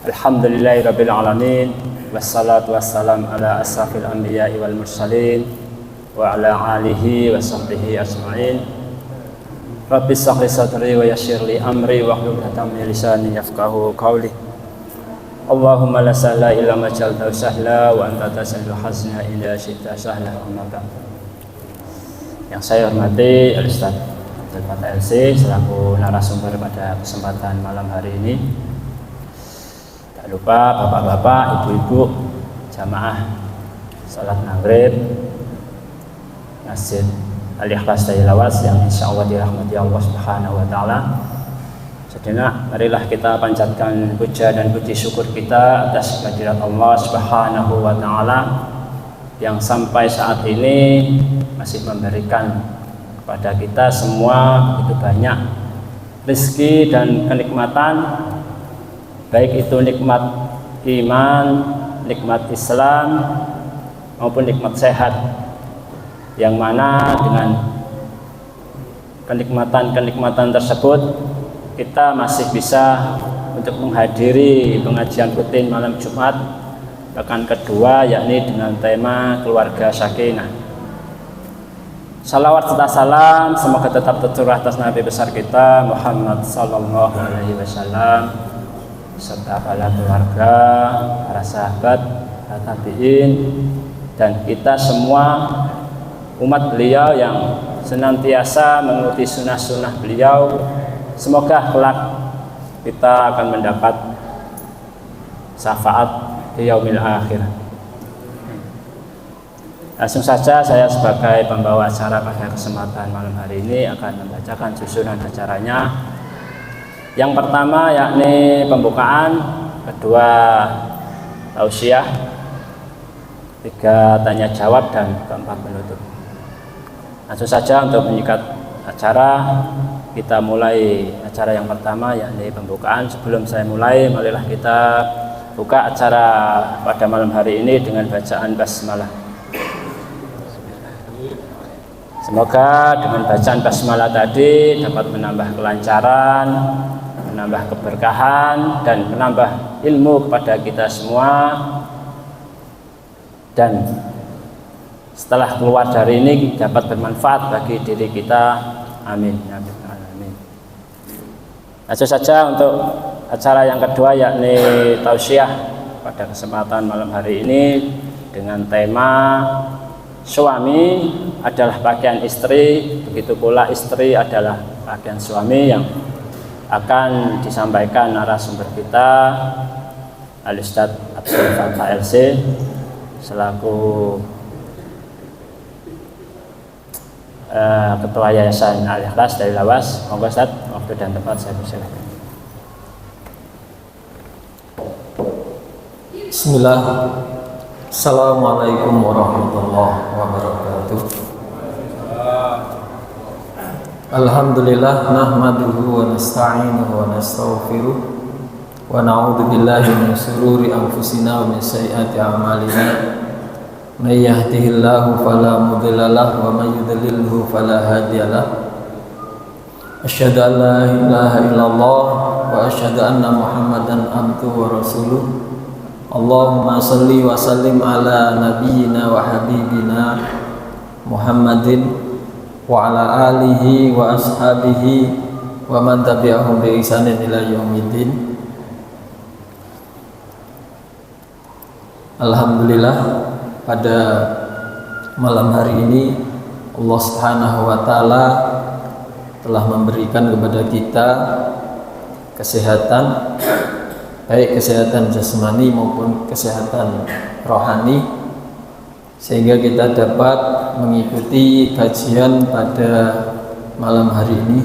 Alhamdulillahirabbil alamin wassalatu wassalam ala asrafil anbiya'i wal mursalin wa ala alihi wa sahbihi ajma'in. Rabbi shrah li sadri wa yassir li amri wahlul 'uqdatam min lisani yafqahu qawli. Allahumma la sahla illa ma ja'altahu sahla wa anta tasahhilul hazna illa syi'ta sahla. Amma ba'd. Yang saya hormati Al-Ustaz Abdul Fattah LC selaku narasumber pada kesempatan malam hari ini. Tak lupa bapak-bapak, ibu-ibu, jamaah salat maghrib Masjid Al-Ikhlas Dailawas yang insya Allah dirahmati Allah Subhanahu wa Ta'ala. Sejenak, marilah kita panjatkan puja dan puji syukur kita atas kehadirat Allah Subhanahu wa Ta'ala yang sampai saat ini masih memberikan kepada kita semua begitu banyak rezeki dan kenikmatan, baik itu nikmat iman, nikmat Islam maupun nikmat sehat, yang mana dengan kenikmatan-kenikmatan tersebut kita masih bisa untuk menghadiri pengajian rutin malam Jumat pekan kedua, yakni dengan tema keluarga sakinah. Salawat serta salam semoga tetap tercurah atas Nabi besar kita Muhammad sallallahu alaihi wasallam serta para keluarga, para sahabat, para tabi'in, dan kita semua umat beliau yang senantiasa mengikuti sunnah-sunnah beliau. Semoga kelak kita akan mendapat syafaat di yaumil akhir. Langsung saja saya sebagai pembawa acara pada kesempatan malam hari ini akan membacakan susunan acaranya. Yang pertama yakni pembukaan, kedua tausiah, tiga tanya jawab, dan keempat penutup. Langsung saja untuk menyikat acara, kita mulai acara yang pertama yakni pembukaan. Sebelum saya mulai, marilah kita buka acara pada malam hari ini dengan bacaan basmalah. Semoga dengan bacaan basmalah tadi dapat menambah kelancaran, menambah keberkahan, dan menambah ilmu kepada kita semua. Dan setelah keluar dari ini dapat bermanfaat bagi diri kita. Amin. Amin. Amin. Langsung saja untuk acara yang kedua yakni tausiah pada kesempatan malam hari ini dengan tema suami adalah pakaian istri, begitu pula istri adalah pakaian suami, yang akan disampaikan narasumber kita Al-Ustaz Abdul Fattah LC selaku Ketua Yayasan Al-Ikhlas Dailawas. Monggo Ustaz, waktu dan tempat saya persilakan. Bismillah. Assalamualaikum warahmatullahi wabarakatuh. Alhamdulillah nahmaduhu wa nasta'inuhu wa nastaghfiruh wa na'udzu billahi min shururi anfusina wa min sayyiati a'malina. May yahdihillahu fala mudilla lahu wa may yudlilhu fala hadiyalah. Asyhadu an la ilaha illallah wa asyhadu anna Muhammadan abduhu wa rasuluh. Allahumma salli wa sallim ala nabiyyina wa habibina Muhammadin wa ala alihi wa ashabihi wa man tabi'ahum bi ihsanin ila yaumiddin. Alhamdulillah, pada malam hari ini Allah Subhanahu wa Ta'ala telah memberikan kepada kita kesehatan, baik kesehatan jasmani maupun kesehatan rohani, sehingga kita dapat mengikuti kajian pada malam hari ini.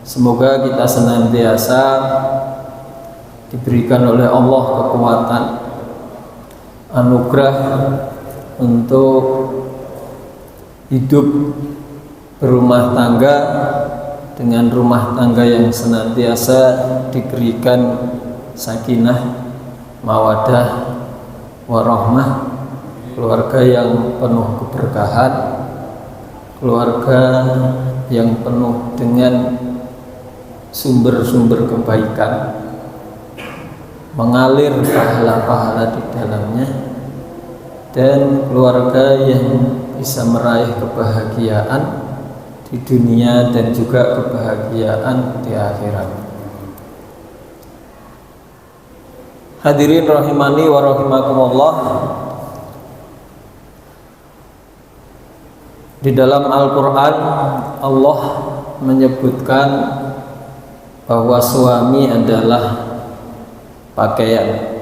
Semoga kita senantiasa diberikan oleh Allah kekuatan, anugerah untuk hidup berumah tangga dengan rumah tangga yang senantiasa diberikan sakinah, mawadah, warahmah, keluarga yang penuh keberkahan, keluarga yang penuh dengan sumber-sumber kebaikan. mengalir pahala-pahala di dalamnya, dan keluarga yang bisa meraih kebahagiaan di dunia dan juga kebahagiaan di akhirat. Hadirin rahimani wa rahimakumullah, di dalam Al-Quran Allah menyebutkan bahwa suami adalah pakaian.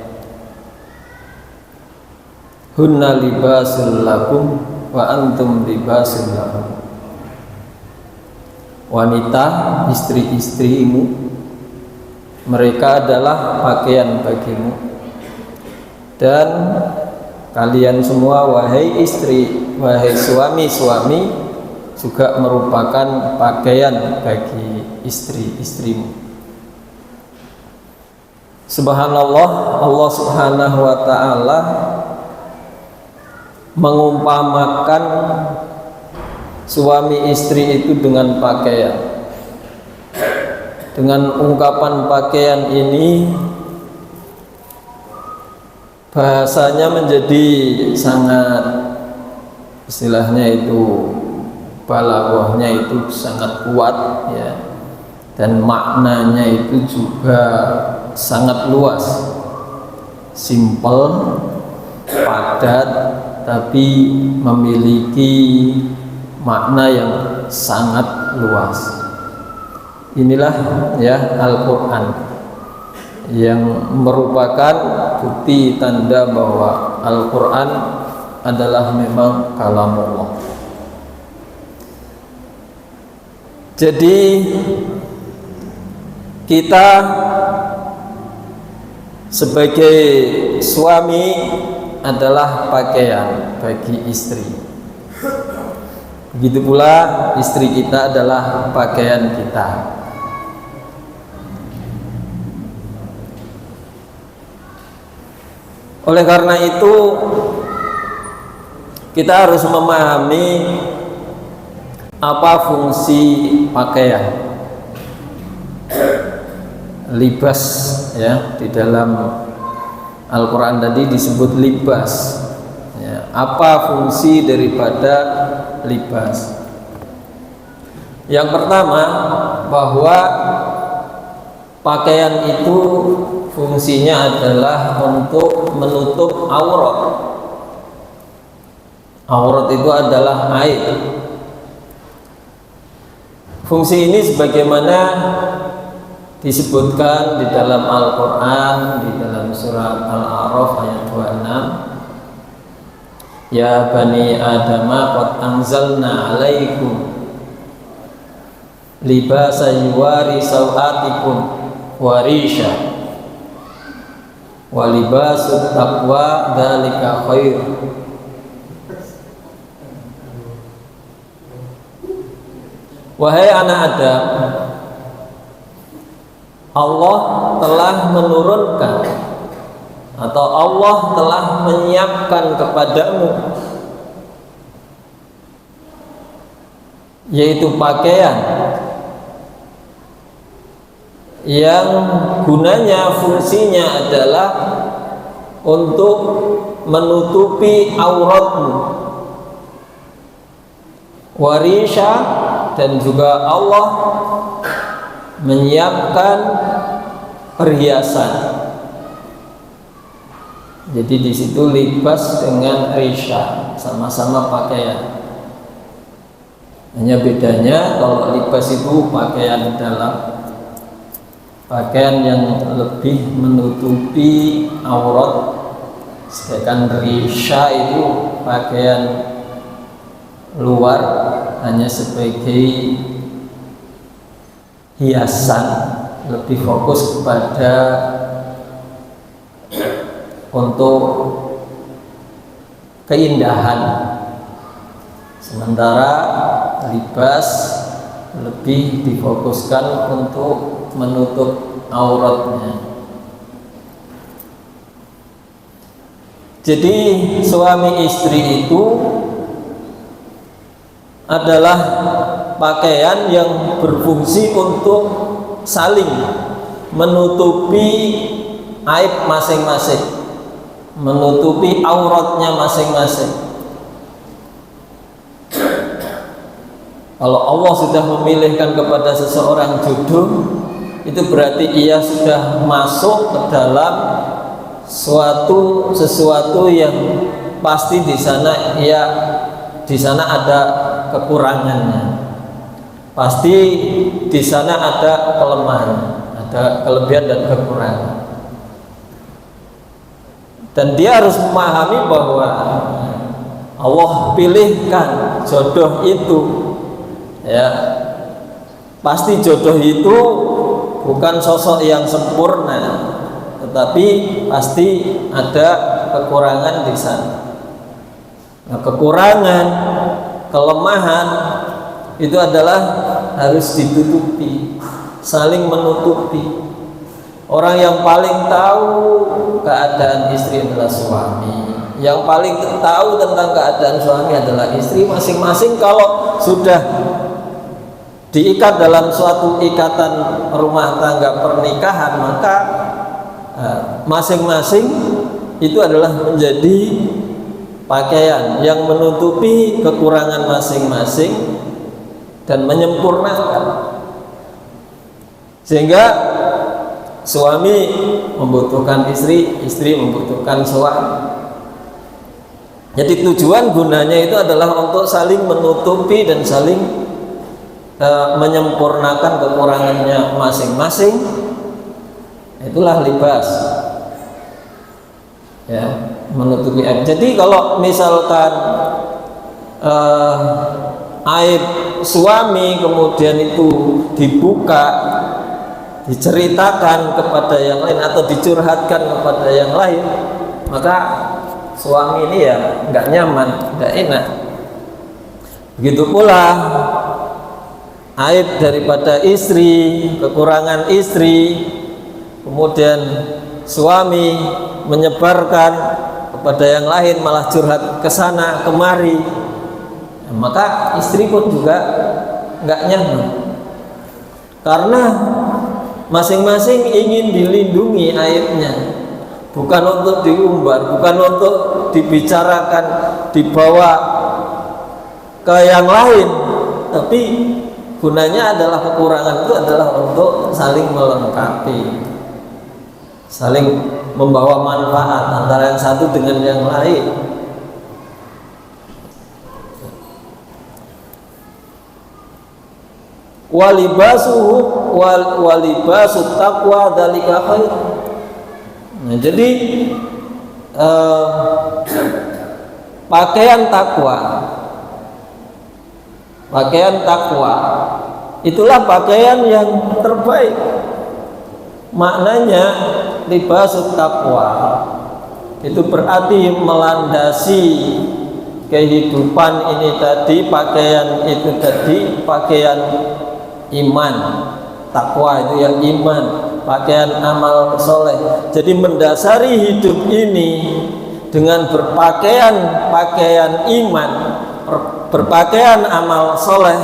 Hunna libasul lakum wa antum libasul lahum. Wanita, istri-istrimu, mereka adalah pakaian bagimu, dan kalian semua wahai istri, wahai suami-suami, juga merupakan pakaian bagi istri-istrimu. Subhanallah, Allah Subhanahu wa ta'ala mengumpamakan suami istri itu dengan pakaian. Dengan ungkapan pakaian ini, bahasanya menjadi sangat, istilahnya itu balaghahnya itu sangat kuat ya, dan maknanya itu juga sangat luas, simpel, padat, tapi memiliki makna yang sangat luas. Inilah ya Al-Quran yang merupakan bukti tanda bahwa Al-Quran adalah memang kalamullah. Jadi kita sebagai suami adalah pakaian bagi istri. Begitu pula istri kita adalah pakaian kita. Oleh karena itu, kita harus memahami apa fungsi pakaian. Libas ya, di dalam Al-Quran tadi disebut libas ya. Apa fungsi daripada libas? Yang pertama, bahwa pakaian itu fungsinya adalah untuk menutup aurat. Aurat itu adalah aib. Fungsi ini sebagaimana disebutkan di dalam Al-Quran, di dalam surat Al-A'raf ayat 26. Ya bani Adama qad anzalna alaikum libasa yuwari sawatikum warisha wa libasut taqwa dzalika khair. Wahai anak Adam, Allah telah menurunkan atau Allah telah menyiapkan kepadamu yaitu pakaian yang gunanya, fungsinya adalah untuk menutupi auratmu. Warisha, dan juga Allah menyiapkan perhiasan. Jadi di situ libas dengan risha sama-sama pakaian. Hanya bedanya kalau libas itu pakaian dalam, pakaian yang lebih menutupi aurat, sedangkan risha itu pakaian luar, hanya sebagai hiasan, lebih fokus kepada untuk keindahan. Sementara libas lebih difokuskan untuk menutup auratnya. Jadi suami istri itu adalah pakaian yang berfungsi untuk saling menutupi aib masing-masing, menutupi auratnya masing-masing. Kalau Allah sudah memilihkan kepada seseorang jodoh, itu berarti ia sudah masuk ke dalam sesuatu yang pasti di sana ada kekurangannya. Pasti di sana ada kelemahan, ada kelebihan dan kekurangan. Dan dia harus memahami bahwa Allah pilihkan jodoh itu, ya, pasti jodoh itu bukan sosok yang sempurna, tetapi pasti ada kekurangan di sana. Nah, kekurangan, kelemahan itu adalah harus ditutupi, saling menutupi. Orang yang paling tahu keadaan istri adalah suami. Yang paling tahu tentang keadaan suami adalah istri. Masing-masing kalau sudah diikat dalam suatu ikatan rumah tangga pernikahan, maka masing-masing itu adalah menjadi pakaian yang menutupi kekurangan masing-masing dan menyempurnakan. Sehingga suami membutuhkan istri, istri membutuhkan suami. Jadi tujuan gunanya itu adalah untuk saling menutupi dan saling menyempurnakan kekurangannya masing-masing. Itulah libas, ya, menutupi aib. Jadi kalau misalkan aib suami kemudian itu dibuka, diceritakan kepada yang lain atau dicurhatkan kepada yang lain, maka suami ini ya nggak nyaman, nggak enak. Begitu pula aib daripada istri, kekurangan istri, kemudian suami menyebarkan kepada yang lain, malah curhat ke sana kemari, maka istri pun juga nggak nyaman, karena masing-masing ingin dilindungi aibnya, bukan untuk diumbar, bukan untuk dibicarakan, dibawa ke yang lain, tapi gunanya adalah kekurangan itu adalah untuk saling melengkapi, saling membawa manfaat antara yang satu dengan yang lain. Walibasuhu walibasut taqwa dzalika khair. Nah, jadi pakaian takwa itulah pakaian yang terbaik. Maknanya libasut taqwa itu berarti melandasi kehidupan ini tadi, pakaian itu tadi pakaian iman. Takwa itu yang iman, pakaian amal soleh. Jadi mendasari hidup ini dengan pakaian iman, berpakaian amal soleh,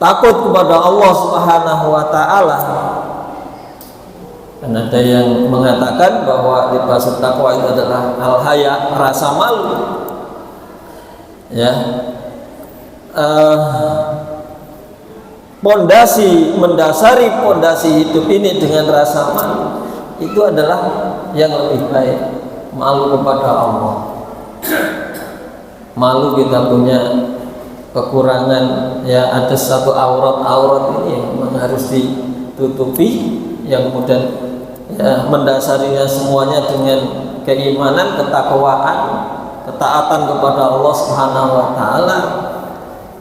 takut kepada Allah Subhanahu wa ta'ala. Dan ada yang mengatakan bahwa libasut taqwa itu adalah al-haya, rasa malu, ya. Mendasari pondasi hidup ini dengan rasa malu itu adalah yang lebih baik. Malu kepada Allah, malu kita punya kekurangan, ya, ada satu aurat ini yang memang harus ditutupi, yang kemudian ya, mendasarinya semuanya dengan keimanan, ketakwaan, ketaatan kepada Allah Subhanahu wa ta'ala.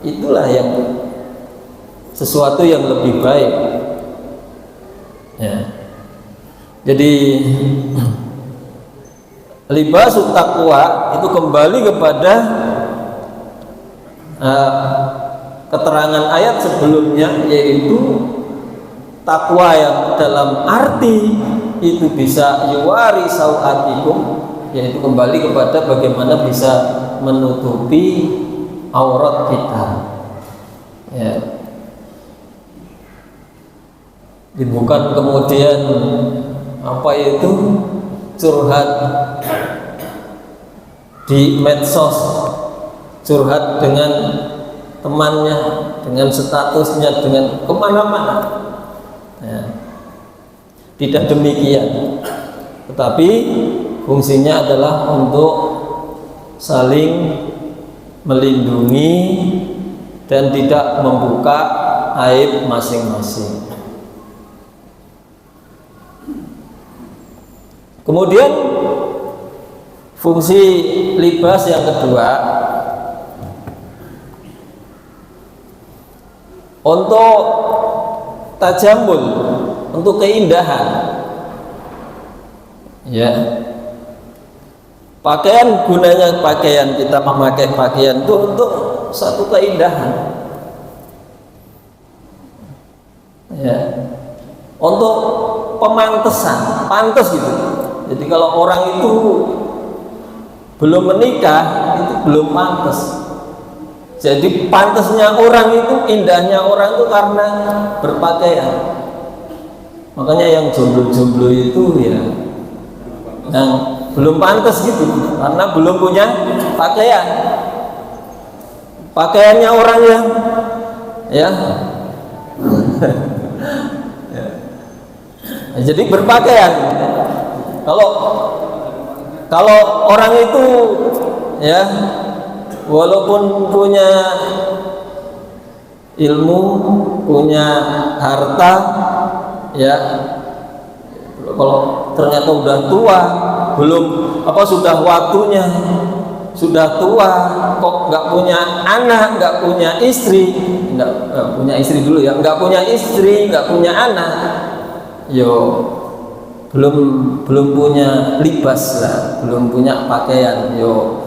Itulah yang sesuatu yang lebih baik, ya. Jadi libasut taqwa itu kembali kepada keterangan ayat sebelumnya, yaitu takwa yang dalam arti itu bisa yuwari sauatikum, yaitu kembali kepada bagaimana bisa menutupi aurat kita, ya. Bukan kemudian apa itu curhat di medsos, curhat dengan temannya, dengan statusnya, dengan kemana-mana. Ya. Tidak demikian, tetapi fungsinya adalah untuk saling melindungi dan tidak membuka aib masing-masing. Kemudian fungsi libas yang kedua untuk tajamul, untuk keindahan. Ya. Pakaian, gunanya pakaian, kita memakai pakaian itu untuk satu keindahan. Ya. Untuk pemantesan, pantas gitu. Jadi kalau orang itu belum menikah, itu belum pantas. Jadi pantasnya orang itu, indahnya orang itu karena berpakaian. Makanya yang jomblo-jomblo itu ya yang belum pantas gitu, karena belum punya pakaian. Pakaiannya orang yang ya, jadi berpakaian. Kalau orang itu ya walaupun punya ilmu, punya harta, ya kalau ternyata udah tua, belum sudah waktunya, sudah tua, kok nggak punya anak, nggak punya istri, nggak punya istri dulu ya, nggak punya istri, nggak punya anak, yo belum punya libas lah, belum punya pakaian, yo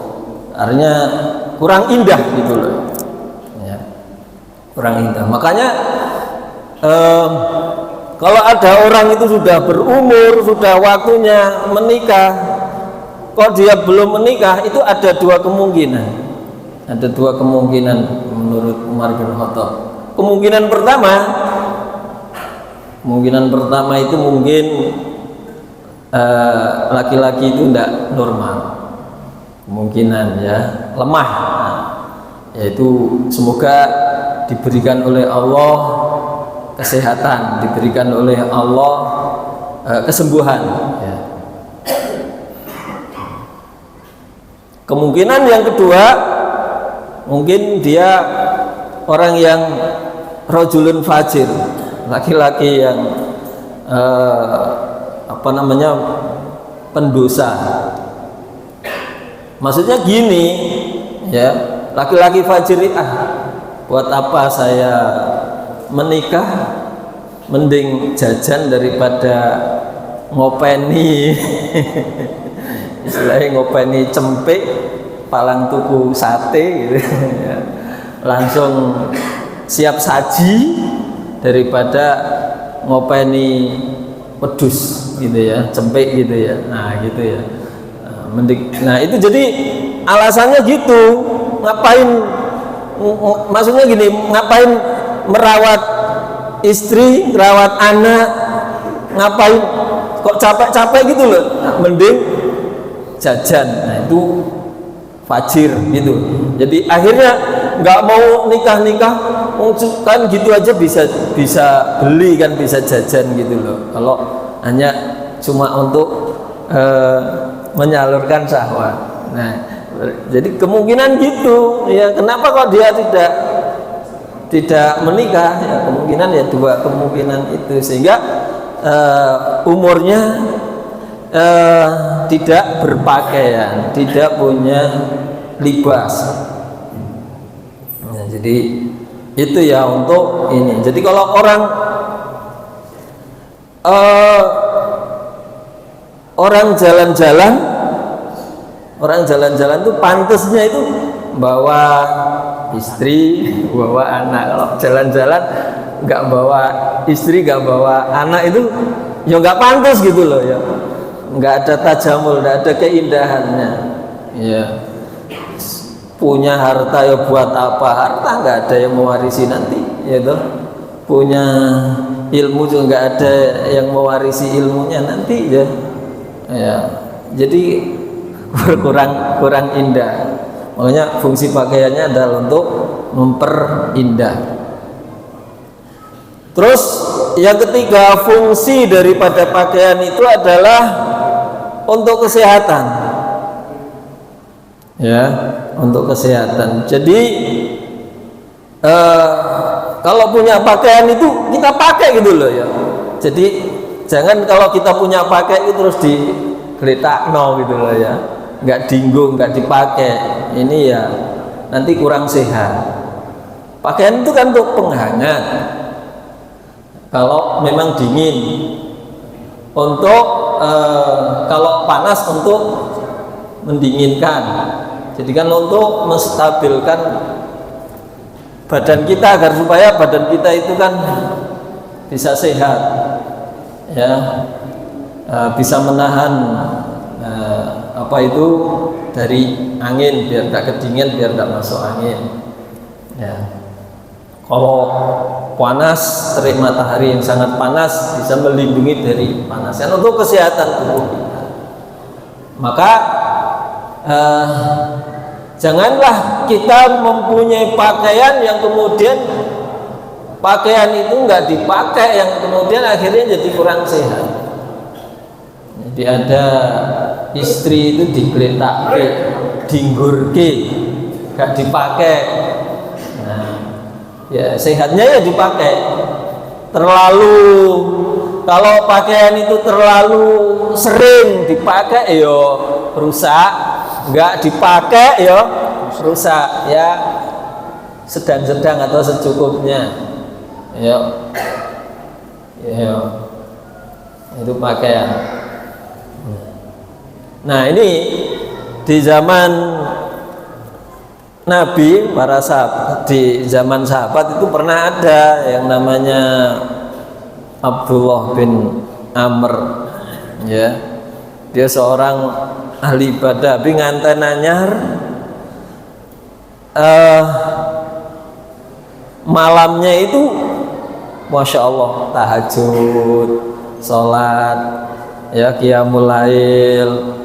artinya kurang indah gitu loh, ya, kurang indah. Makanya kalau ada orang itu sudah berumur, sudah waktunya menikah, kok dia belum menikah, itu ada dua kemungkinan. Ada dua kemungkinan menurut Umar bin Khattab. Kemungkinan pertama itu mungkin laki-laki itu tidak normal, kemungkinan ya lemah. Yaitu semoga diberikan oleh Allah kesehatan, diberikan oleh Allah kesembuhan. Ya. Kemungkinan yang kedua, mungkin dia orang yang rajulun fajir, laki-laki yang pendosa. Maksudnya gini, ya, laki-laki fajir, buat apa saya menikah, mending jajan daripada ngopeni istilahnya ngopeni cempik palang tuku sate gitu. Langsung siap saji daripada ngopeni pedus gitu ya, cempik gitu ya. Nah gitu ya, nah itu jadi alasannya gitu. Ngapain, maksudnya gini, ngapain merawat istri, merawat anak, ngapain kok capek-capek gitu loh, mending jajan. Nah itu fajir gitu. Jadi akhirnya nggak mau nikah kan gitu aja bisa beli kan, bisa jajan gitu loh, kalau hanya cuma untuk menyalurkan syahwat. Nah jadi kemungkinan gitu ya, kenapa kok dia tidak menikah ya, kemungkinan ya dua kemungkinan itu, sehingga umurnya tidak berpakaian, tidak punya libas. Nah, jadi itu ya untuk ini. Jadi kalau orang jalan-jalan tuh pantasnya itu bawa istri, bawa anak. Kalau jalan-jalan nggak bawa istri, nggak bawa anak, itu ya nggak pantas gitu loh ya. Nggak ada tajamul, nggak ada keindahannya. Ya, punya harta ya buat apa? Harta nggak ada yang mewarisi nanti, ya toh. Punya ilmu juga nggak ada yang mewarisi ilmunya nanti ya. Jadi kurang indah. Makanya fungsi pakaiannya adalah untuk memperindah. Terus yang ketiga, fungsi daripada pakaian itu adalah untuk kesehatan. Ya, untuk kesehatan. Jadi kalau punya pakaian itu kita pakai gitu loh ya. Jadi jangan kalau kita punya pakai itu terus digeletakno gitu loh ya. Nggak dinggung, nggak dipakai. Ini ya nanti kurang sehat. Pakaian itu kan untuk penghangat. Kalau memang dingin, untuk kalau panas untuk mendinginkan. Jadi kan untuk menstabilkan badan kita agar supaya badan kita itu kan bisa sehat, ya, bisa menahan apa itu dari angin, biar tak kedingin, biar tak masuk angin. Ya. Kalau panas, terik matahari yang sangat panas bisa melindungi dari panas. Dan untuk kesehatan tubuh kita, maka janganlah kita mempunyai pakaian yang kemudian pakaian itu nggak dipakai, yang kemudian akhirnya jadi kurang sehat. Jadi ada istri itu digeletak, dinggurke, nggak dipakai. Nah, ya sehatnya ya dipakai. Terlalu, kalau pakaian itu terlalu sering dipakai yo rusak, nggak dipakai yo rusak, ya sedang-sedang atau secukupnya. Yo, itu pakaian. Nah ini di zaman Nabi, para sahabat, di zaman sahabat itu pernah ada yang namanya Abdullah bin Amr, ya, dia seorang ahli ibadah, tapi nganten anyar malamnya itu Masya Allah tahajud, sholat, ya qiyamul lail,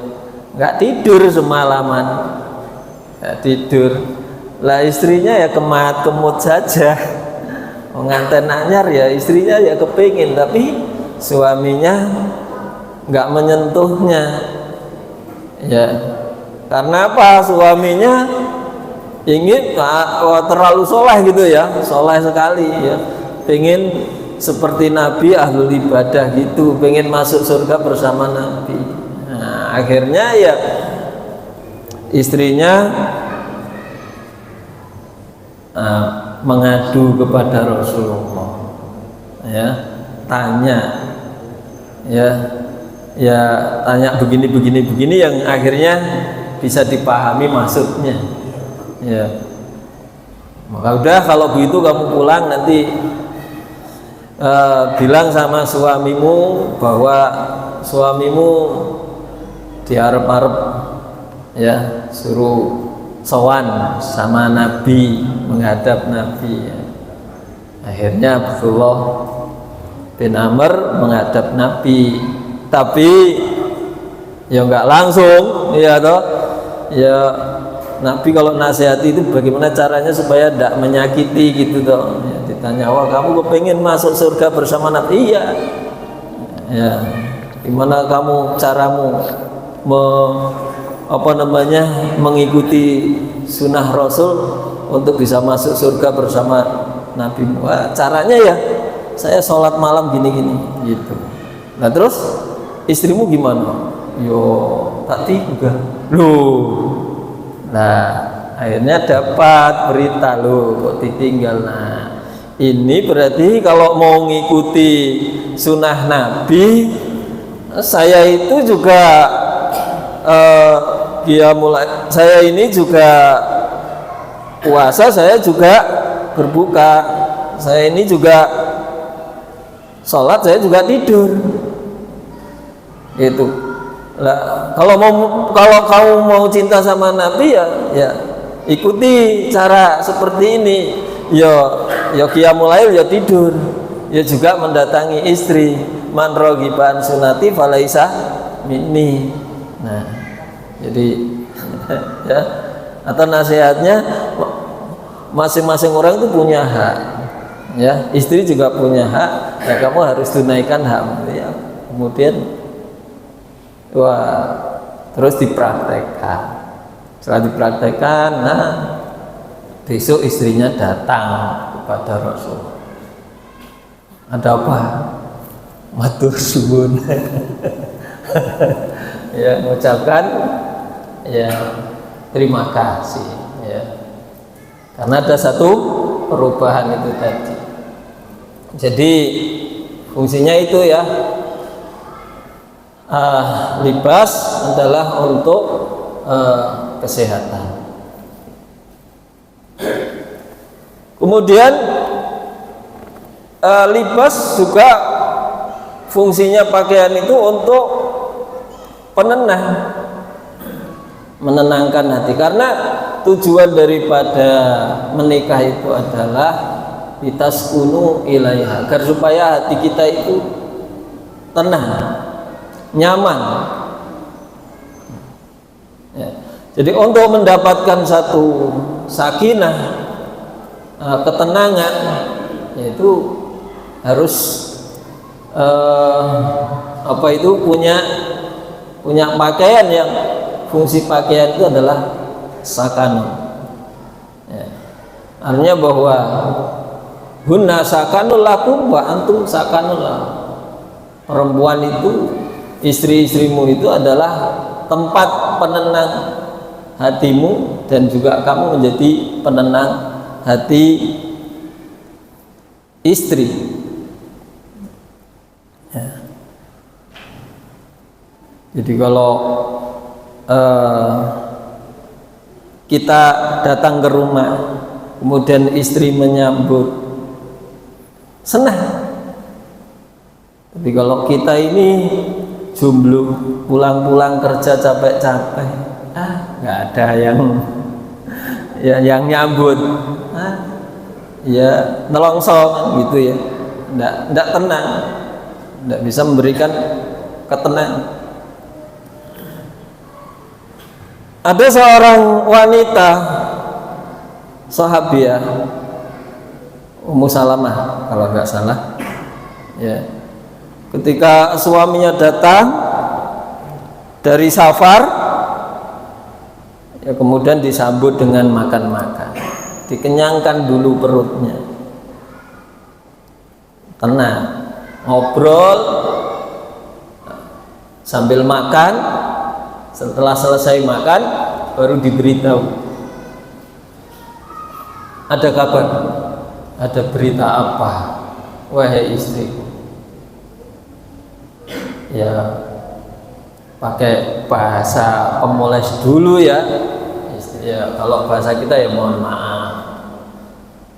nggak tidur semalaman, nggak tidur. Lah istrinya ya kemut saja, nganten anyar ya istrinya ya kepingin, tapi suaminya nggak menyentuhnya, ya karena apa? Suaminya ingin terlalu soleh gitu ya, soleh sekali ya, pengen seperti Nabi, ahlul ibadah gitu, pengen masuk surga bersama Nabi. Nah, akhirnya ya istrinya mengadu kepada Rasulullah, ya, tanya, ya tanya begini yang akhirnya bisa dipahami maksudnya, ya. Maka udah kalau begitu kamu pulang nanti bilang sama suamimu bahwa suamimu diarep-arep, ya, suruh sowan sama Nabi, menghadap Nabi, ya. Akhirnya Abdullah bin Amr menghadap Nabi, tapi ya nggak langsung, ya toh, ya Nabi kalau nasihati itu bagaimana caranya supaya tidak menyakiti gitu toh, ya, ditanya, wah kamu kepengen masuk surga bersama Nabi? Iya, ya, gimana kamu caramu mengikuti sunnah Rasul untuk bisa masuk surga bersama Nabi? Wah, caranya ya saya sholat malam gini gitu. Nah terus istrimu gimana? Yo tak tiga loh. Nah akhirnya dapat berita loh kok ditinggal. Nah ini berarti kalau mau ngikuti sunnah Nabi, saya itu juga saya ini juga puasa, saya juga berbuka, saya ini juga sholat, saya juga tidur, gitu. Lah kalau kamu mau cinta sama Nabi ya ikuti cara seperti ini, ya qiyamul lail, ya tidur, ya juga mendatangi istri. Man raghiba an sunnati falaisa minni. Nah, jadi ya, atau nasihatnya masing-masing orang itu punya hak, ya, istri juga punya hak, ya kamu harus tunaikan hak, ya. Kemudian terus dipraktekkan. Setelah dipraktekkan, nah besok istrinya datang kepada Rasul. Ada apa? Matur suwun. Ya, mengucapkan ya terima kasih, ya. Karena ada satu perubahan itu tadi. Jadi fungsinya itu ya, libas adalah untuk kesehatan. Kemudian libas juga fungsinya pakaian itu untuk penenang, menenangkan hati. Karena tujuan daripada menikah itu adalah litaskunu ilaiha, agar supaya hati kita itu tenang, nyaman. Ya. Jadi untuk mendapatkan satu sakinah, ketenangan, yaitu harus punya pakaian yang fungsi pakaian itu adalah sakanun. Ya. Artinya bahwa hunna sakanul lakum wa antum sakanul lahum. Perempuan itu, istri-istrimu itu adalah tempat penenang hatimu, dan juga kamu menjadi penenang hati istri. Ya. Jadi kalau kita datang ke rumah, kemudian istri menyambut, senang. Tapi kalau kita ini jomblo, pulang-pulang kerja capek-capek, nggak ada yang nyambut, ya nelongsong gitu ya, nggak tenang, nggak bisa memberikan ketenangan. Ada seorang wanita sahabiah, Ummu Salamah kalau nggak salah, ya, ketika suaminya datang dari safar, ya, kemudian disambut dengan makan-makan, dikenyangkan dulu perutnya, tenang, ngobrol sambil makan. Setelah selesai makan, baru diberitahu, ada kabar, ada berita apa, wahai istriku? Ya, pakai bahasa pemoles dulu ya. Ya, kalau bahasa kita ya mohon maaf.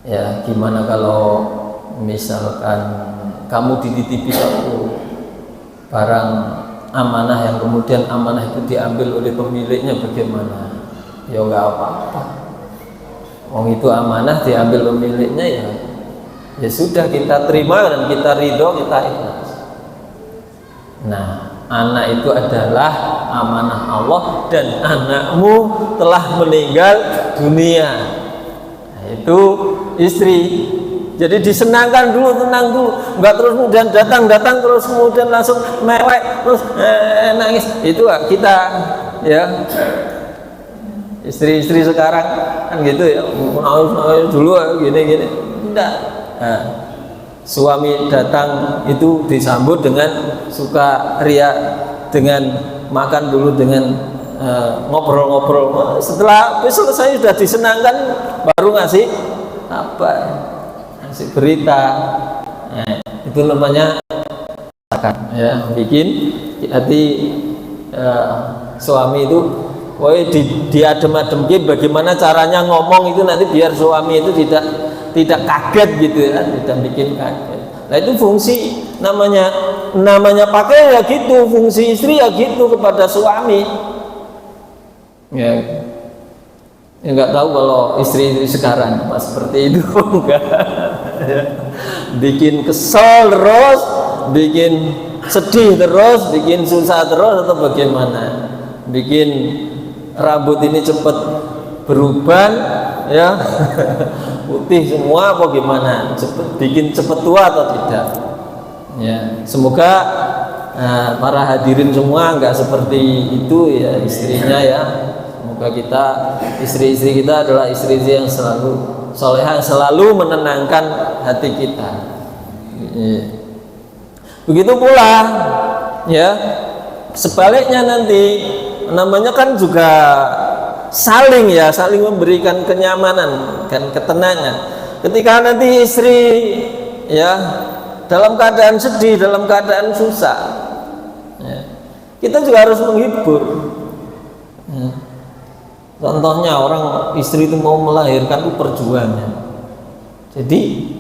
Ya, gimana kalau misalkan kamu dititipi satu barang amanah yang kemudian amanah itu diambil oleh pemiliknya, bagaimana? Ya nggak apa-apa. Wong itu amanah diambil pemiliknya, ya sudah, kita terima dan kita ridho, kita ikhlas. Nah, anak itu adalah amanah Allah, dan anakmu telah meninggal dunia. Nah, itu istri. Jadi disenangkan dulu, tenang dulu, nggak terus kemudian datang terus kemudian langsung mewek terus nangis. Itu kita, ya, istri-istri sekarang kan gitu ya, nangis dulu gini. Tidak. Nah, suami datang itu disambut dengan suka ria, dengan makan dulu, dengan ngobrol-ngobrol. Setelah selesai sudah disenangkan, baru ngasih apa? Ngasih berita. Nah, itu namanya ya, bikin hati suami itu, woi, diadem-ademkin bagaimana caranya ngomong itu nanti biar suami itu tidak kaget gitu ya, tidak bikin kaget. Nah, itu fungsi namanya pakai ya gitu, fungsi istri ya gitu kepada suami. Ya, nggak tahu kalau istri-istri sekarang mas seperti itu enggak. bikin kesel terus, bikin sedih terus, bikin susah terus, atau bagaimana? Bikin rambut ini cepat beruban, ya, putih semua, apa gimana? Bikin cepat tua atau tidak? Ya, semoga para hadirin semua nggak seperti itu ya istrinya ya. Semoga kita, istri-istri kita adalah istri-istri yang selalu solehah, selalu menenangkan hati kita. Begitu pula ya sebaliknya nanti, namanya kan juga saling ya, saling memberikan kenyamanan dan ketenangan. Ketika nanti istri ya dalam keadaan sedih, dalam keadaan susah ya, kita juga harus menghibur ya. Contohnya orang istri itu mau melahirkan itu perjuangan. Jadi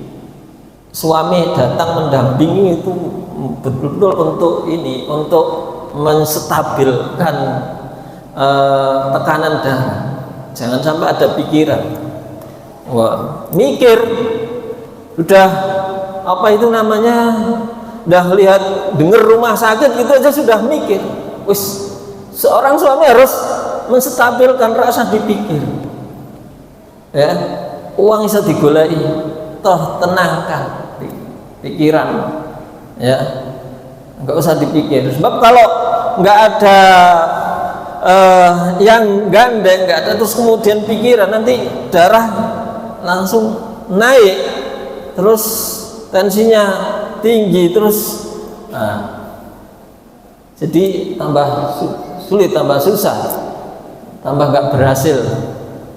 suami datang mendampingi itu betul-betul untuk ini, untuk menstabilkan tekanan darah. Jangan sampai ada pikiran, wah mikir, udah apa itu namanya, udah lihat dengar rumah sakit gitu aja sudah mikir. Wis, seorang suami harus menstabilkan rasa dipikir ya, uang bisa digolai toh, tenangkan pikiran ya, nggak usah dipikir. Sebab kalau nggak ada yang gandeng, nggak ada terus kemudian pikiran, nanti darah langsung naik, terus tensinya tinggi terus, jadi tambah sulit, tambah susah, tambah nggak berhasil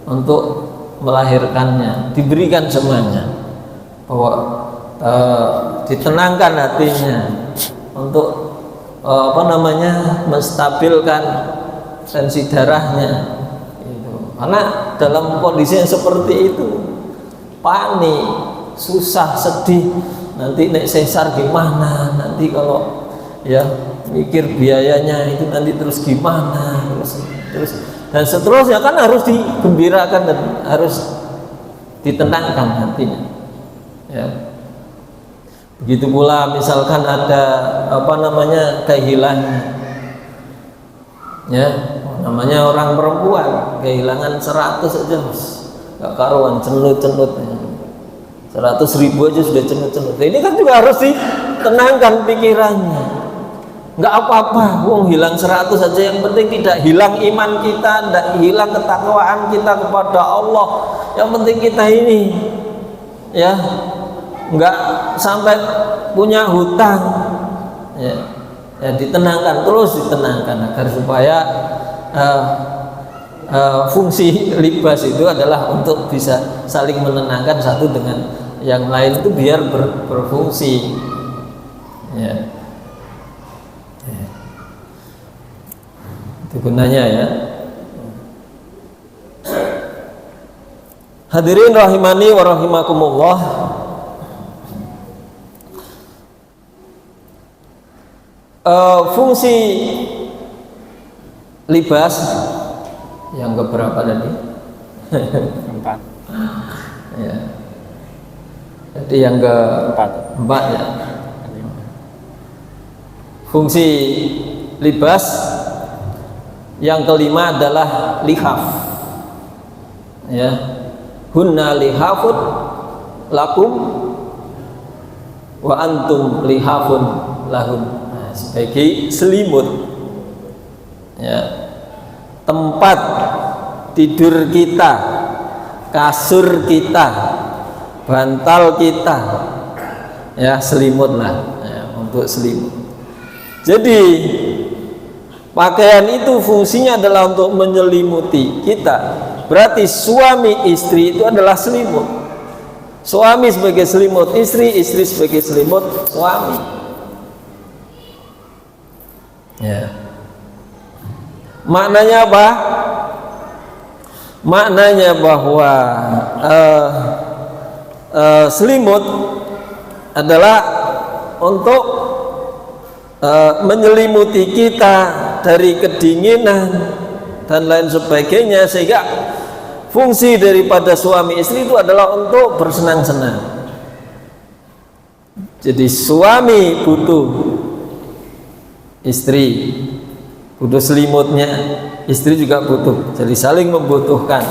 untuk melahirkannya. Diberikan semuanya, bahwa ditenangkan hatinya untuk apa namanya, menstabilkan tensi darahnya gitu. Karena dalam kondisi yang seperti itu panik, susah, sedih, nanti nek sesar gimana, nanti kalau ya mikir biayanya itu nanti terus gimana, terus dan seterusnya, kan harus digembirakan dan harus ditenangkan hatinya ya. Begitu pula misalkan ada apa namanya kehilangan ya, namanya orang perempuan kehilangan 100 aja gak karuan, cenut-cenut 100.000 aja sudah cenut-cenut. Ini kan juga harus ditenangkan pikirannya. Nggak apa-apa, wong hilang 100 aja, yang penting tidak hilang iman kita, tidak hilang ketakwaan kita kepada Allah. Yang penting kita ini ya nggak sampai punya hutang ya, ya ditenangkan, terus ditenangkan agar supaya fungsi libas itu adalah untuk bisa saling menenangkan satu dengan yang lain, itu biar berfungsi ya. Itu gunanya ya. Hadirin rahimani wa rahimakumullah. Fungsi libas yang keberapa tadi? 4 ya. Jadi yang keempat ya. Fungsi libas yang kelima adalah lihaf ya, hunna lihafun lakum wa antum lihafun lahun. Nah, sebagai selimut ya, tempat tidur kita, kasur kita, bantal kita ya, selimut lah ya, untuk selimut. Jadi pakaian itu fungsinya adalah untuk menyelimuti kita. Berarti suami istri itu adalah selimut. Suami sebagai selimut istri, istri sebagai selimut suami. Ya. Maknanya apa? Maknanya bahwa selimut adalah untuk menyelimuti kita dari kedinginan dan lain sebagainya, sehingga fungsi daripada suami istri itu adalah untuk bersenang-senang Jadi suami butuh istri, butuh selimutnya, istri juga butuh. Jadi saling membutuhkan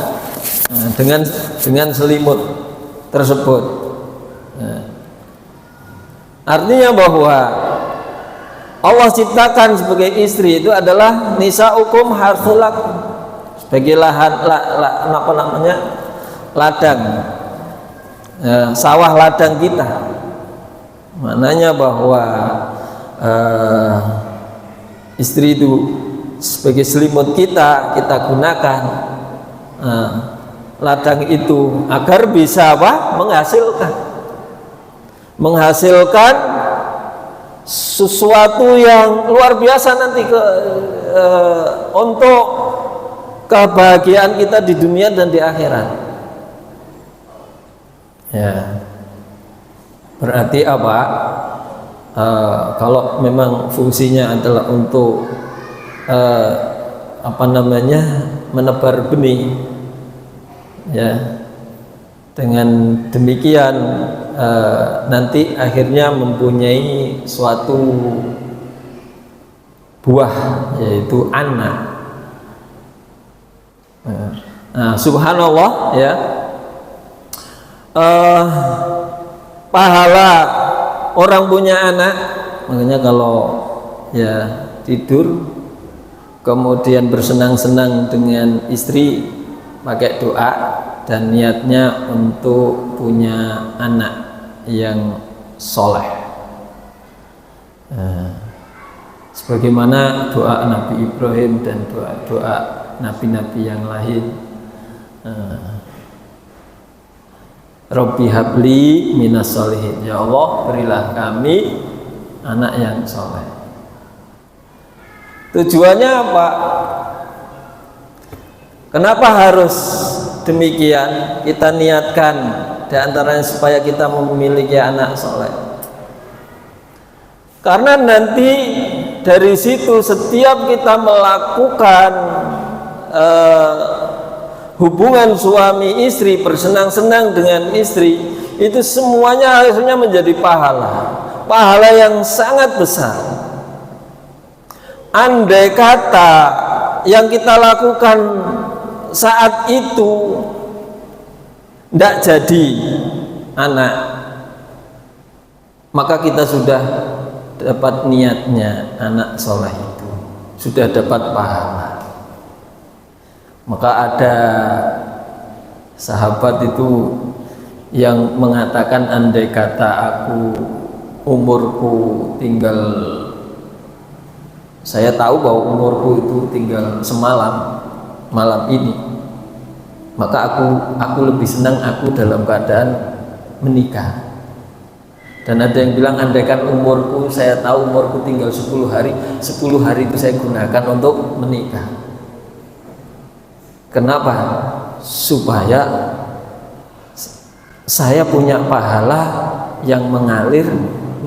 dengan selimut tersebut. Artinya bahwa Allah ciptakan sebagai istri itu adalah nisaukum harthul lakum, sebagai ladang, sawah ladang kita. Maknanya bahwa istri itu sebagai selimut kita gunakan ladang itu agar bisa menghasilkan sesuatu yang luar biasa nanti untuk kebahagiaan kita di dunia dan di akhirat. Ya. Berarti apa? Kalau memang fungsinya adalah untuk menebar benih, ya, dengan demikian nanti akhirnya mempunyai suatu buah, yaitu anak. Nah, subhanallah, ya, pahala orang punya anak. Makanya kalau ya tidur kemudian bersenang-senang dengan istri pakai doa dan niatnya untuk punya anak yang soleh, sebagaimana doa Nabi Ibrahim dan doa nabi-nabi yang lain. Rabbi habli minas solihin, ya Allah berilah kami anak yang soleh. Tujuannya apa? Kenapa harus demikian? Kita niatkan di antaranya supaya kita memiliki anak soleh. Karena nanti dari situ setiap kita melakukan hubungan suami istri, bersenang-senang dengan istri, itu semuanya akhirnya menjadi pahala yang sangat besar. Andai kata yang kita lakukan saat itu tidak jadi anak, maka kita sudah dapat niatnya anak soleh itu, sudah dapat pahala. Maka ada sahabat itu yang mengatakan, andai kata umurku tinggal, saya tahu bahwa umurku itu tinggal malam ini, maka aku lebih senang aku dalam keadaan menikah. Dan ada yang bilang, andaikan umurku, saya tahu umurku tinggal 10 hari itu saya gunakan untuk menikah. Kenapa? Supaya saya punya pahala yang mengalir,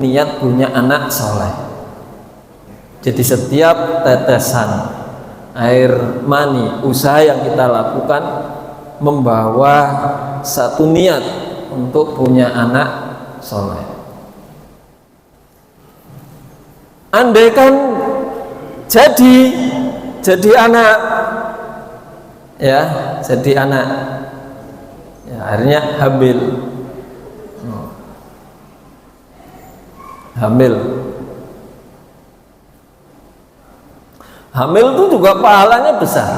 niat punya anak soleh. Jadi setiap tetesan air mani usaha yang kita lakukan membawa satu niat untuk punya anak soleh. Andaikan jadi anak, ya, jadi anak, ya, akhirnya hamil itu juga pahalanya besar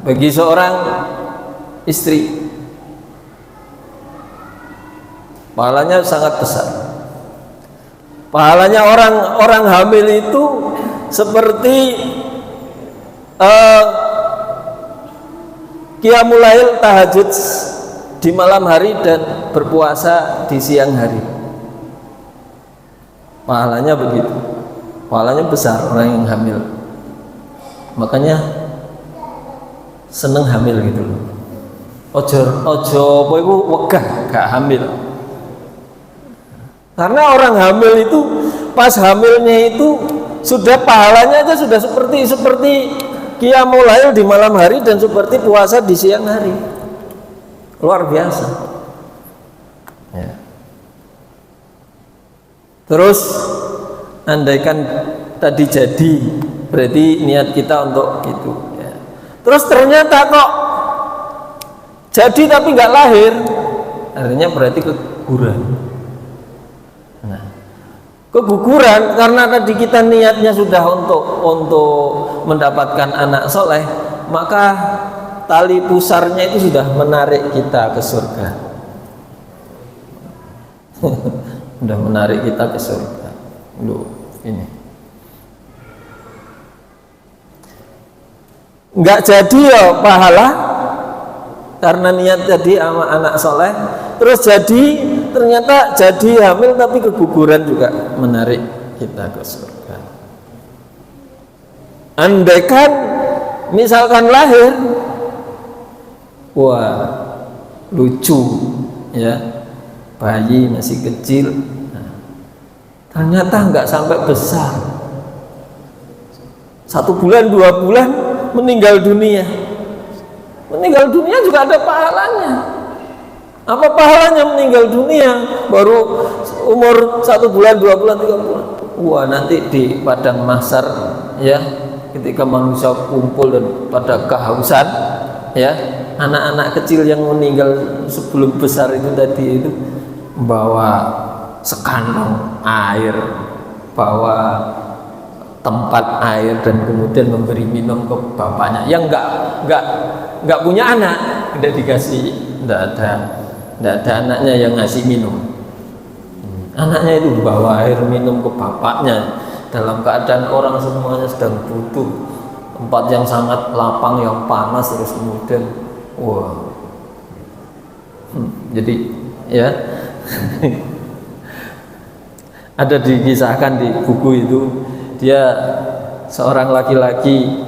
bagi seorang istri, pahalanya sangat besar. Pahalanya orang hamil itu seperti qiyamul lail, tahajud di malam hari dan berpuasa di siang hari. Pahalanya begitu, pahalanya besar orang yang hamil. Makanya seneng hamil gitu loh. Ojo apa iku wegah gak hamil. Karena orang hamil itu pas hamilnya itu sudah pahalanya aja sudah seperti qiyamul lail di malam hari dan seperti puasa di siang hari. Luar biasa. Ya. Terus andaikan tadi jadi, berarti niat kita untuk itu ya. Terus ternyata kok jadi tapi nggak lahir, artinya berarti keguguran. Nah, keguguran karena tadi kita niatnya sudah untuk mendapatkan anak soleh, maka tali pusarnya itu sudah menarik kita ke surga. Sudah menarik kita ke surga. Loh, ini nggak jadi ya pahala karena niat jadi sama anak soleh, terus jadi ternyata jadi hamil tapi keguguran juga menarik kita ke surga. Andaikan misalkan lahir, wah lucu ya, bayi masih kecil, nah, ternyata nggak sampai besar, 1 bulan 2 bulan meninggal dunia. Meninggal dunia juga ada pahalanya. Apa pahalanya meninggal dunia? Baru umur 1 bulan, 2 bulan, 3 bulan. Wah, nanti di padang mahsyar ya, ketika manusia kumpul dan pada kehausan ya, anak-anak kecil yang meninggal sebelum besar itu tadi itu bawa sekantong air, bawa tempat air, dan kemudian memberi minum ke bapaknya yang nggak punya anak, tidak dikasih, tidak ada anaknya yang ngasih minum. Anaknya itu bawa air minum ke bapaknya dalam keadaan orang semuanya sedang butuh, tempat yang sangat lapang, yang panas, terus kemudian wah, jadi ya ada dikisahkan di buku itu, dia seorang laki-laki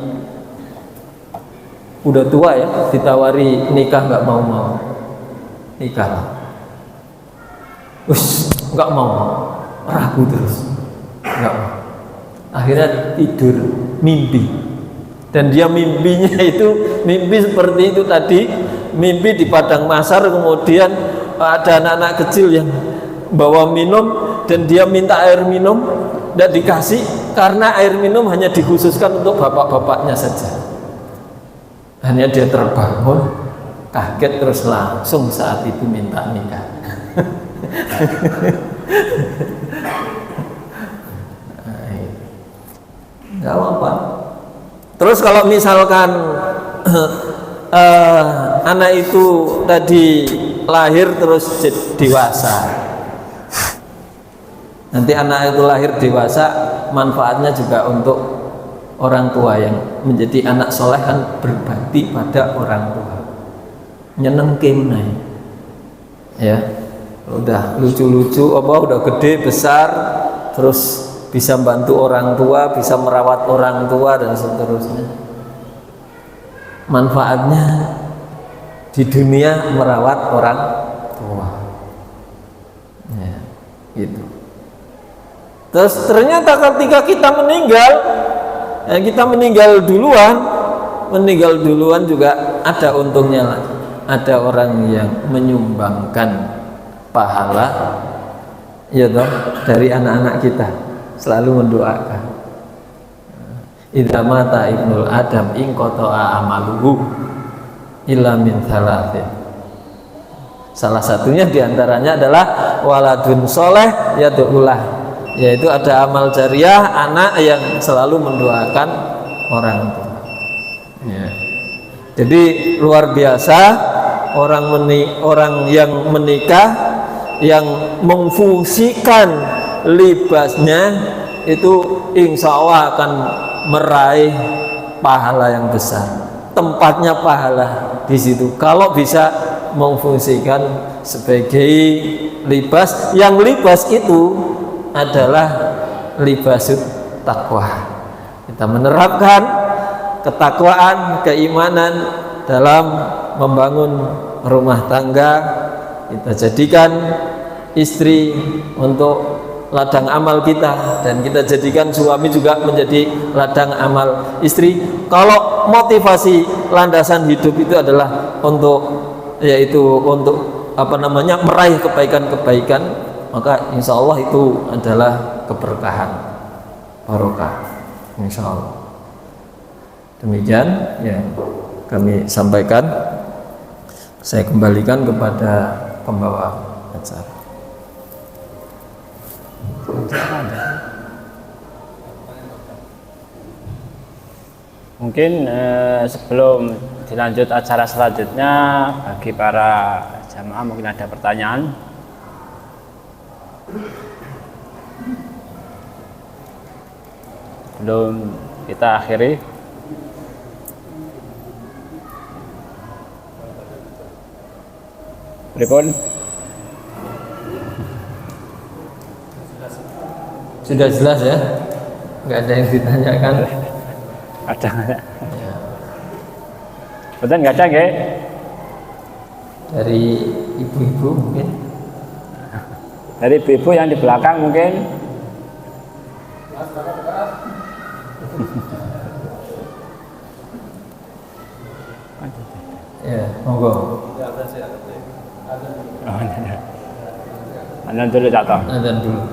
udah tua ya, ditawari nikah nggak mau nikah, nggak mau, ragu terus, nggak mau. Akhirnya tidur mimpi, dan dia mimpinya itu mimpi seperti itu tadi, mimpi di padang mahsyar, kemudian ada anak-anak kecil yang bawa minum dan dia minta air minum, tidak dikasih karena air minum hanya dikhususkan untuk bapak-bapaknya saja. Hanya dia terbangun kaget, terus langsung saat itu minta nikah. Gak apa-apa. Terus kalau misalkan anak itu tadi lahir terus dewasa, nanti anak itu lahir dewasa, manfaatnya juga untuk orang tua yang menjadi anak soleh kan berbakti pada orang tua, nyeneng kemnai ya, udah lucu-lucu apa, udah gede besar, terus bisa bantu orang tua, bisa merawat orang tua dan seterusnya. Manfaatnya di dunia merawat orang tua ya, gitu. Terus ternyata ketika kita meninggal, kita meninggal duluan juga ada untungnya lagi. Ada orang yang menyumbangkan pahala ya toh, dari anak-anak kita, selalu mendoakan. Idza mata ibnul adam in qata'a amaluhu illa min thalathin. Salah satunya diantaranya adalah waladun soleh yad'ulah, yaitu ada amal jariah, anak yang selalu mendoakan orang tua ya. Jadi luar biasa orang yang menikah, yang memfungsikan libasnya itu insya Allah akan meraih pahala yang besar. Tempatnya pahala di situ kalau bisa memfungsikan sebagai libas, yang libas itu adalah libasut taqwa. Kita menerapkan ketakwaan, keimanan dalam membangun rumah tangga. Kita jadikan istri untuk ladang amal kita, dan kita jadikan suami juga menjadi ladang amal istri. Kalau motivasi landasan hidup itu adalah untuk, yaitu untuk meraih kebaikan-kebaikan, maka insya Allah itu adalah keberkahan, barokah, insya Allah. Demikian yang kami sampaikan. Saya kembalikan kepada pembawa acara. Mungkin sebelum dilanjut acara selanjutnya, bagi para jamaah mungkin ada pertanyaan. Belum kita akhiri. Pripun? Sudah jelas ya, nggak ada yang ditanyakan. Ada nggak? Betul nggak ada nggak? Dari ibu-ibu mungkin. Dari ibu yang di belakang mungkin. Ya, monggo. Anda dulu jatuh. Azan dulu.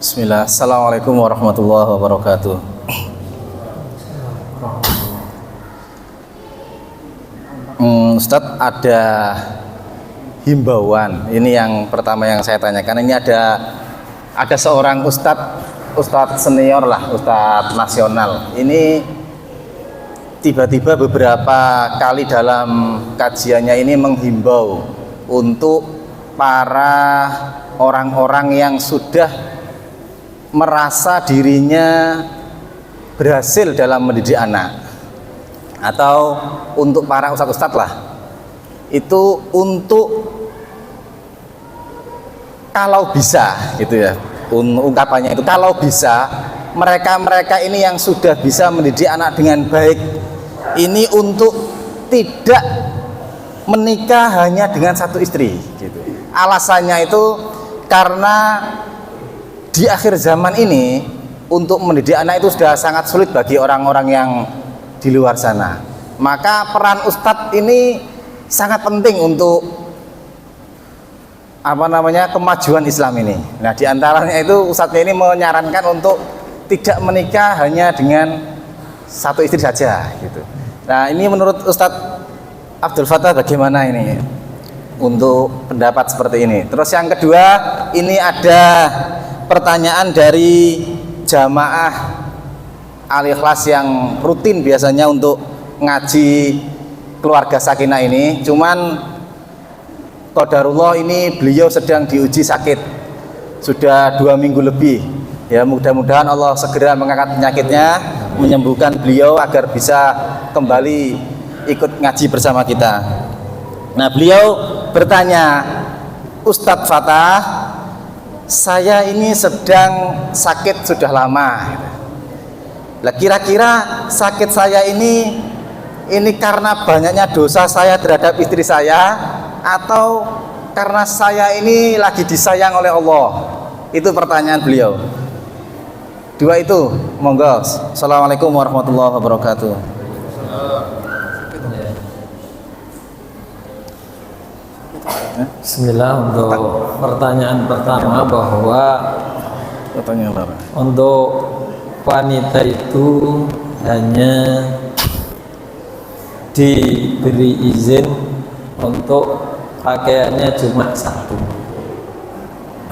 Bismillah. Assalamualaikum warahmatullahi wabarakatuh. Ustadz, ada himbauan. Ini yang pertama yang saya tanyakan. Ini ada seorang ustadz senior lah, ustadz nasional. Ini tiba-tiba beberapa kali dalam kajiannya ini menghimbau untuk para orang-orang yang sudah merasa dirinya berhasil dalam mendidik anak, atau untuk para ustadz lah, itu untuk kalau bisa gitu ya, ungkapannya itu kalau bisa mereka ini yang sudah bisa mendidik anak dengan baik ini untuk tidak menikah hanya dengan satu istri gitu. Alasannya itu karena di akhir zaman ini untuk mendidik anak itu sudah sangat sulit bagi orang-orang yang di luar sana. Maka peran ustadz ini sangat penting untuk kemajuan Islam ini. Nah, diantaranya itu ustadznya ini menyarankan untuk tidak menikah hanya dengan satu istri saja gitu. Nah, ini menurut Ustadz Abdul Fattah bagaimana ini untuk pendapat seperti ini? Terus yang kedua, ini ada pertanyaan dari jamaah Al-Ikhlas yang rutin biasanya untuk ngaji keluarga Sakinah ini. Cuman qadarullah ini beliau sedang diuji sakit sudah 2 minggu lebih. Ya, mudah-mudahan Allah segera mengangkat penyakitnya, menyembuhkan beliau agar bisa kembali ikut ngaji bersama kita. Nah, beliau bertanya, Ustadz Fattah, saya ini sedang sakit sudah lama. Lah, kira-kira sakit saya ini karena banyaknya dosa saya terhadap istri saya, atau karena saya ini lagi disayang oleh Allah? Itu pertanyaan beliau. Dua itu, monggo. Assalamualaikum warahmatullahi wabarakatuh. Bismillah. Untuk pertanyaan pertama, bahwa untuk wanita itu hanya diberi izin untuk pakaiannya cuma satu.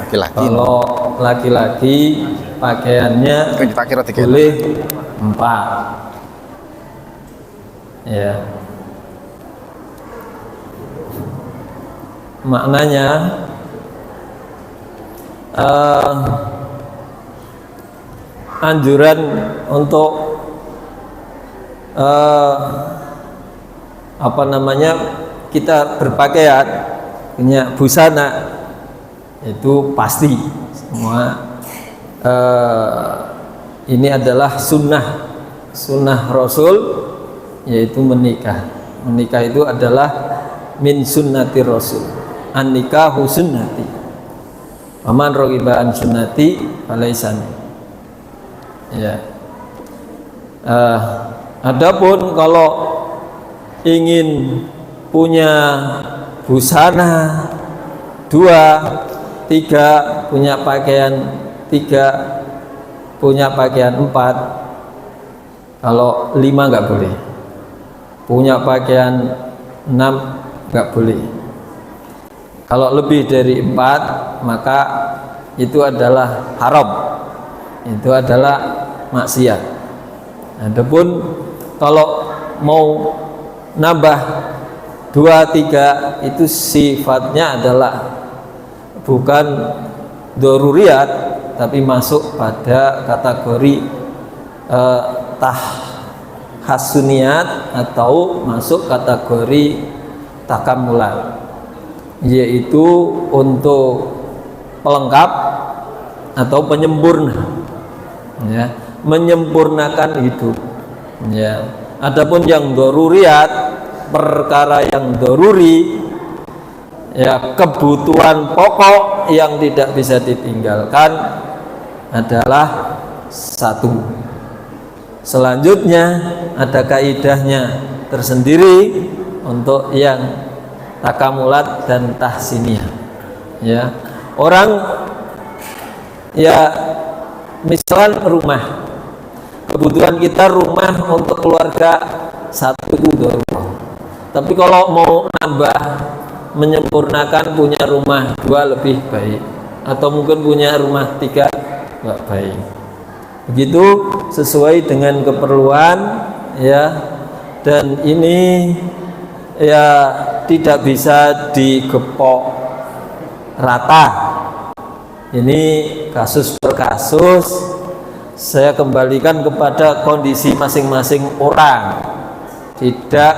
Laki-laki. Kalau laki-laki pakaiannya boleh 4. Ya. Maknanya anjuran untuk kita berpakaian punya busana itu pasti semua. Ini adalah sunnah Rasul, yaitu menikah. Menikah itu adalah min sunnati Rasul. An-nikahu sunnati. Faman raghiba an sunnati falaisani. Ya. Adapun kalau ingin punya busana 2, 3, punya pakaian 3, punya pakaian 4, kalau 5 nggak boleh, punya pakaian 6 nggak boleh. Kalau lebih dari 4 maka itu adalah haram, itu adalah maksiat. Adapun kalau mau nambah 2, 3 itu sifatnya adalah bukan daruriyat, tapi masuk pada kategori tahassuniyat atau masuk kategori takamulat, yaitu untuk pelengkap atau penyempurna, ya, menyempurnakan hidup, ya. Adapun yang daruriyat, perkara yang daruri, ya, kebutuhan pokok yang tidak bisa ditinggalkan adalah satu. Selanjutnya ada kaidahnya tersendiri untuk yang takamulat dan tahsiniyah, ya. Orang, ya, misalkan rumah, kebutuhan kita rumah untuk keluarga satu itu darurah. Tapi kalau mau nambah, menyempurnakan, punya rumah 2 lebih baik, atau mungkin punya rumah 3 nggak baik. Begitu sesuai dengan keperluan, ya. Dan ini, ya, tidak bisa digepok rata. Ini kasus per kasus, saya kembalikan kepada kondisi masing-masing orang. Tidak,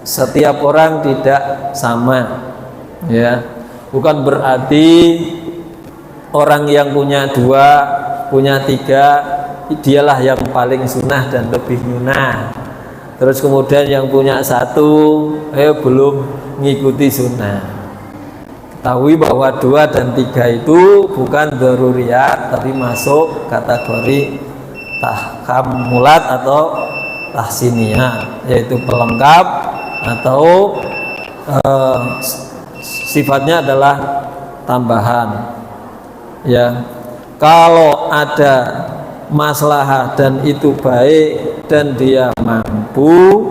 setiap orang tidak sama, ya. Bukan berarti orang yang punya 2, punya 3 dialah yang paling sunnah dan lebih nyunah. Terus kemudian yang punya 1 belum mengikuti sunnah. Ketahui bahwa 2 dan 3 itu bukan daruriyat, tapi masuk kategori takamulat atau tahsiniyat, yaitu pelengkap atau sifatnya adalah tambahan, ya. Kalau ada maslahah dan itu baik dan dia mampu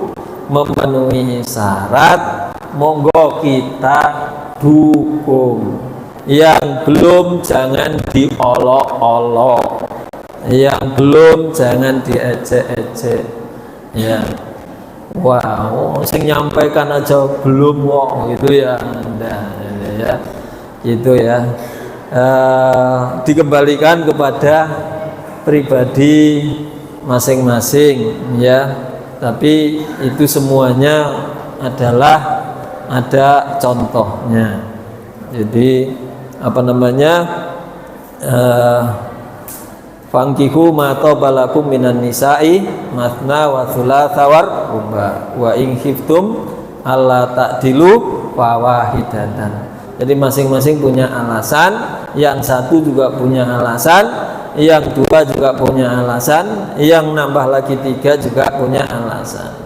memenuhi syarat, monggo kita dukung. Yang belum jangan diolok-olok, yang belum jangan diejek-ejek, ya. Wow, sing nyampaikan aja belum kok, gitu ya. Nah, ya, itu ya. Dikembalikan kepada pribadi masing-masing, ya. Tapi itu semuanya adalah ada contohnya. Jadi apa namanya, fangkihu ma tabalakum minan nisa'i matna wa thulatha wa ruba wa in khiftum alla ta'dilu fawahidatan. Jadi masing-masing punya alasan, yang 1 juga punya alasan, yang 2 juga punya alasan, yang nambah lagi 3 juga punya alasan.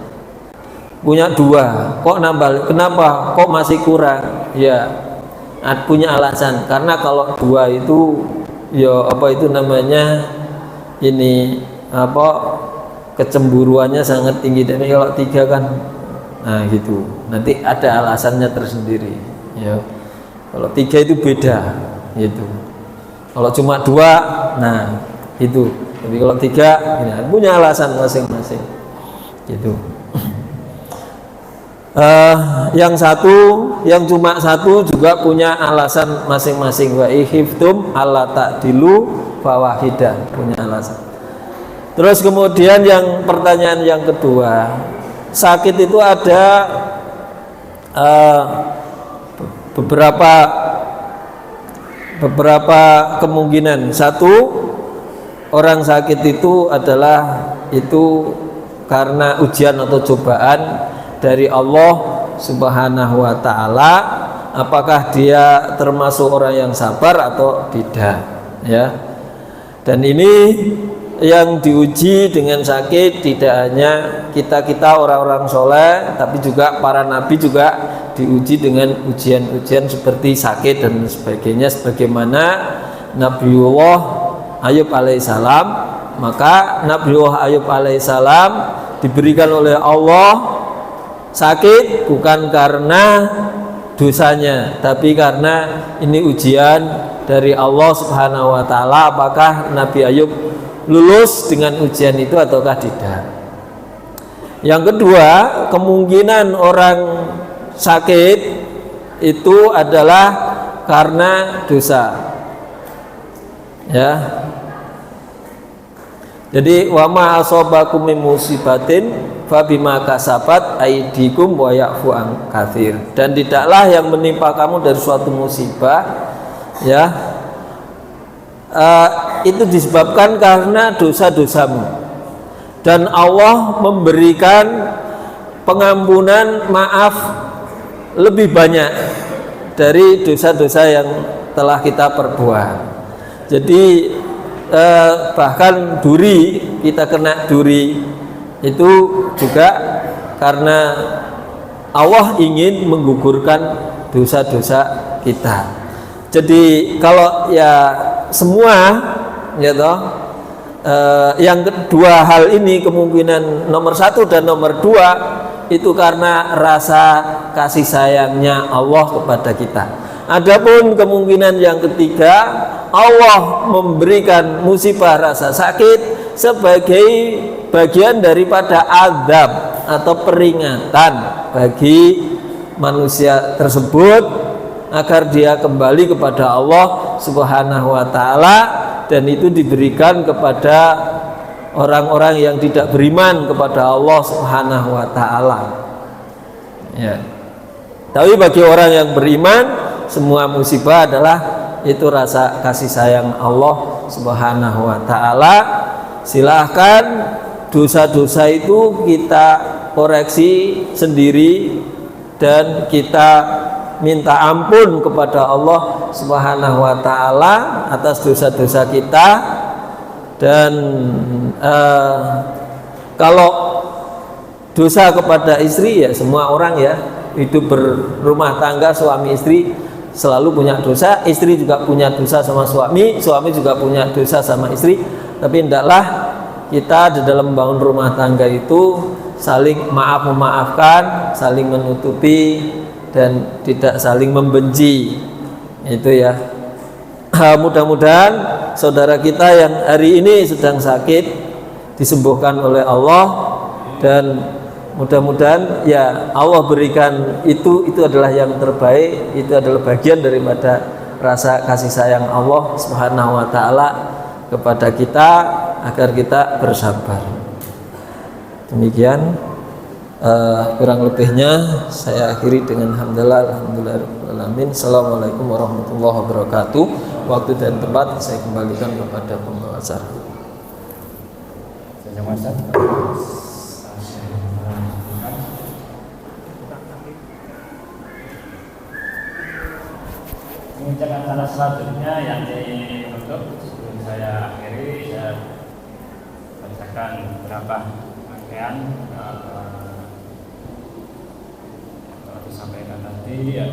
Punya 2, kok nambah, kenapa kok masih kurang? Ya, punya alasan, karena kalau 2 itu, ya, apa itu namanya, ini apa, kecemburuannya sangat tinggi. Dan kalau 3 kan, nah gitu, nanti ada alasannya tersendiri, ya. Kalau 3 itu beda, gitu. Kalau cuma 2, nah itu. Tapi kalau 3, ya, punya alasan masing-masing, gitu. Yang 1, yang cuma 1 juga punya alasan masing-masing. Wa ihiftum alla ta'dilu fawahidah, punya alasan. Terus kemudian yang pertanyaan yang kedua, sakit itu ada beberapa kemungkinan. 1, orang sakit itu adalah itu karena ujian atau cobaan dari Allah Subhanahu wa ta'ala. Apakah dia termasuk orang yang sabar atau tidak, ya. Dan ini yang diuji dengan sakit tidak hanya kita orang-orang soleh, tapi juga para nabi juga diuji dengan ujian-ujian seperti sakit dan sebagainya. Sebagaimana Nabiullah Ayub alaihissalam, maka Nabiullah Ayub alaihissalam diberikan oleh Allah sakit bukan karena dosanya, tapi karena ini ujian dari Allah Subhanahu wa ta'ala. Apakah Nabi Ayub lulus dengan ujian itu ataukah tidak? Yang kedua, kemungkinan orang sakit itu adalah karena dosa. Ya. Jadi wa ma asabakum min musibatin fa bima kasabat aydikum wa ya'fu an katsir. Dan tidaklah yang menimpa kamu dari suatu musibah, ya, itu disebabkan karena dosa-dosamu. Dan Allah memberikan pengampunan, maaf lebih banyak dari dosa-dosa yang telah kita perbuat. Jadi bahkan duri, kita kena duri itu juga karena Allah ingin menggugurkan dosa-dosa kita. Jadi kalau ya semua, ya toh, yang kedua hal ini kemungkinan nomor 1 dan nomor 2 itu karena rasa kasih sayangnya Allah kepada kita. Adapun kemungkinan yang ketiga, Allah memberikan musibah rasa sakit sebagai bagian daripada azab atau peringatan bagi manusia tersebut agar dia kembali kepada Allah Subhanahu wa taala, dan itu diberikan kepada orang-orang yang tidak beriman kepada Allah Subhanahu wa taala. Ya. Tapi bagi orang yang beriman, semua musibah adalah itu rasa kasih sayang Allah Subhanahu wa taala. Silahkan dosa-dosa itu kita koreksi sendiri dan kita minta ampun kepada Allah Subhanahu wa taala atas dosa-dosa kita. Dan kalau dosa kepada istri, ya semua orang ya hidup berumah tangga suami istri selalu punya dosa, istri juga punya dosa sama suami, suami juga punya dosa sama istri. Tapi hendaklah kita di dalam membangun rumah tangga itu saling memaafkan, saling menutupi, dan tidak saling membenci. Itu ya. Mudah-mudahan saudara kita yang hari ini sedang sakit disembuhkan oleh Allah, dan mudah-mudahan ya Allah berikan itu adalah yang terbaik, itu adalah bagian daripada rasa kasih sayang Allah Subhanahu wa taala kepada kita agar kita bersabar. Demikian kurang lebihnya saya akhiri dengan alhamdulillahirabbil. Assalamualaikum warahmatullahi wabarakatuh. Waktu dan tempat saya kembalikan kepada pembawa acara. Mengucapkan acara selanjutnya yang untuk sebelum saya akhiri, saya bacakan beberapa rangkaian kalau disampaikan tadi ya.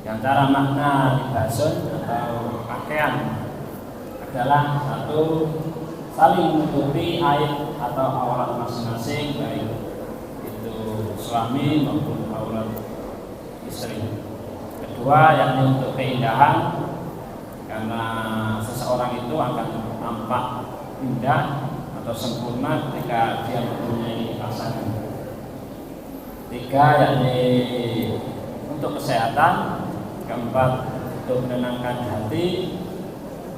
Di antara makna libasun atau pakaian adalah satu, saling menutupi aib atau aurat masing-masing, baik itu suami maupun aurat istri. Kedua, yakni untuk keindahan, karena seseorang itu akan nampak indah atau sempurna ketika dia mempunyai pasangan. Tiga, yakni untuk kesehatan. Keempat, untuk menenangkan hati.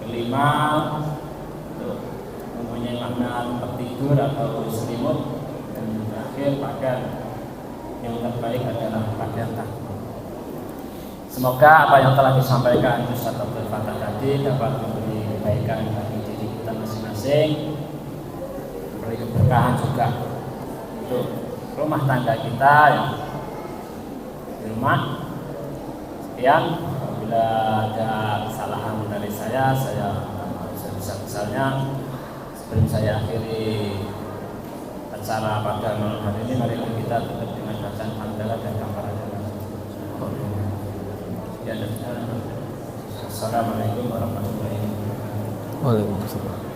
Kelima, untuk mempunyai makna tempat tidur atau selimut. Dan terakhir, pakaian yang terbaik adalah pakaian takwa. Semoga apa yang telah disampaikan Ustaz Abdul Fattah tadi dapat memberi kebaikan bagi diri kita masing-masing, memberi keberkahan juga untuk rumah tangga kita yang di rumah. Sekian, apabila ada kesalahan dari saya sebesar-besarnya. Sebelum saya akhiri acara pada malam hari ini, mari kita tutup dengan bacaan hamdalah dan kafarat. Assalamualaikum warahmatullahi wabarakatuh. Waalaikumsalam.